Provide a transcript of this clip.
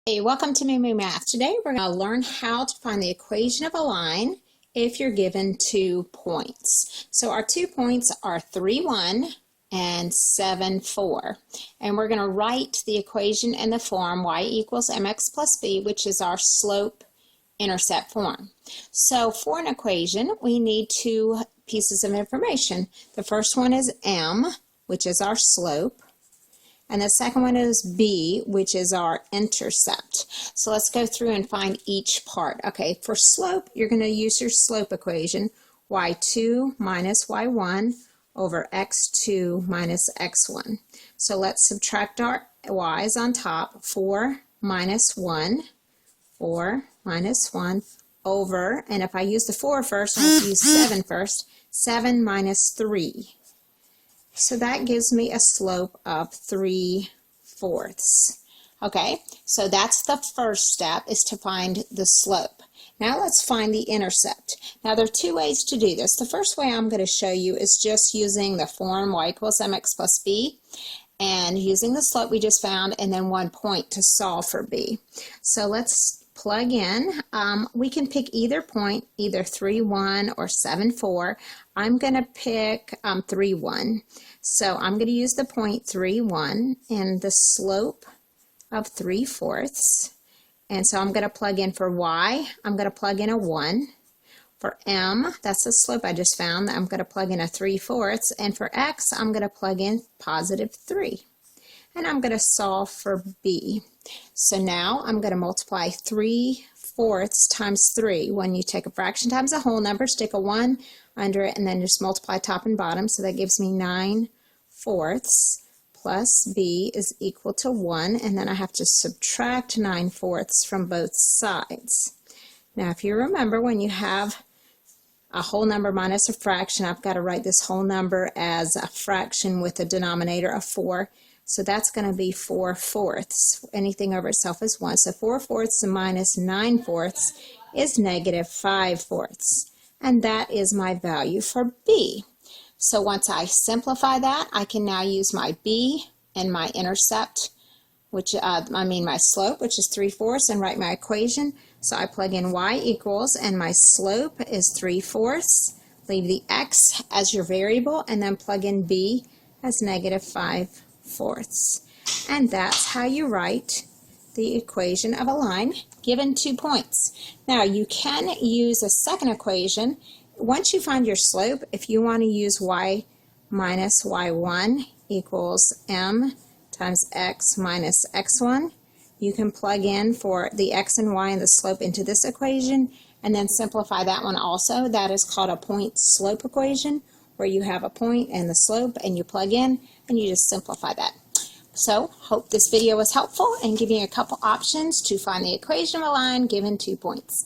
Hey, welcome to Moo Moo Math. Today we're going to learn how to find the equation of a line if you're given 2 points. So our 2 points are 3, 1 and 7, 4. And we're going to write the equation in the form y equals mx plus b, which is our slope-intercept form. So for an equation, we need 2 pieces of information. The first one is m, which is our slope. And the second one is b, which is our intercept. So let's go through and find each part. Okay, for slope, you're going to use your slope equation, y2 minus y1 over x2 minus x1. So let's subtract our y's on top. 4 minus 1, 4 minus 1 over, and if I use the 4 first, I have to use 7 first, 7 minus 3. So that gives me a slope of 3/4. Okay, so that's the first step, is to find the slope. Now let's find the intercept. Now there are 2 ways to do this. The first way I'm going to show you is just using the form y equals mx plus b and using the slope we just found and then 1 point to solve for b. So let's plug in. We can pick either point, either 3, 1 or 7, 4. I'm going to pick 3, 1. So I'm going to use the point 3, 1 and the slope of 3/4. And so I'm going to plug in for y, I'm going to plug in a 1. For m, that's the slope I just found, I'm going to plug in a 3/4. And for x, I'm going to plug in positive 3. And I'm going to solve for b. So now I'm going to multiply 3/4 times 3. When you take a fraction times a whole number, stick a 1 under it and then just multiply top and bottom. So that gives me 9/4 plus b is equal to 1. And then I have to subtract 9/4 from both sides. Now if you remember, when you have a whole number minus a fraction, I've got to write this whole number as a fraction with a denominator of 4. So that's going to be 4/4. Anything over itself is 1. So 4/4 minus 9/4 is negative 5/4. And that is my value for b. So once I simplify that, I can now use my b and my intercept, which my slope, which is 3/4, and write my equation. So I plug in y equals, and my slope is 3/4. Leave the x as your variable, and then plug in b as negative 5/4. And that's how you write the equation of a line given 2 points. Now you can use a second equation. Once you find your slope, if you want to use y minus y1 equals m times x minus x1, you can plug in for the x and y and the slope into this equation and then simplify that one also. That is called a point slope equation, where you have a point and the slope and you plug in and you just simplify that. So, hope this video was helpful and giving you a couple options to find the equation of a line given 2 points.